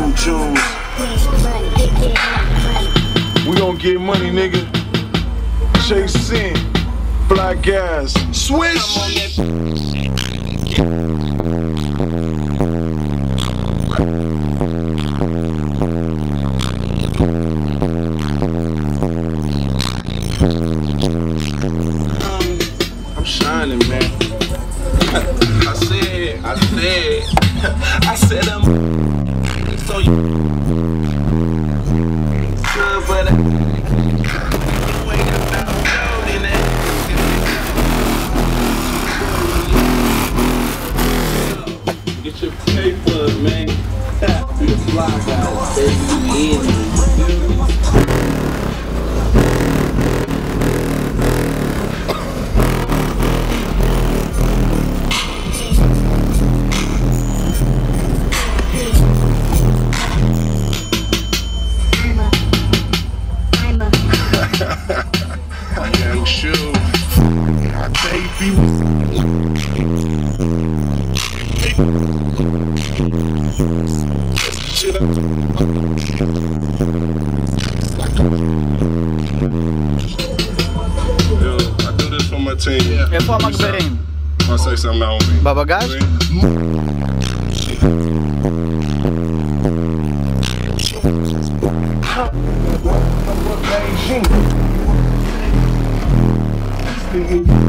Cool Jones. We gon' get money, nigga. Chase Sin, Fly Guys, Swish. I'm shining, man. I said I'm so you good, but you ain't about gold in that. Get your papers, man. We the Fly Guys, baby. Young Shoe, baby. Yo, I do this for my team. איפה המגברים? I'll say something out on me. בבגז? Beijing.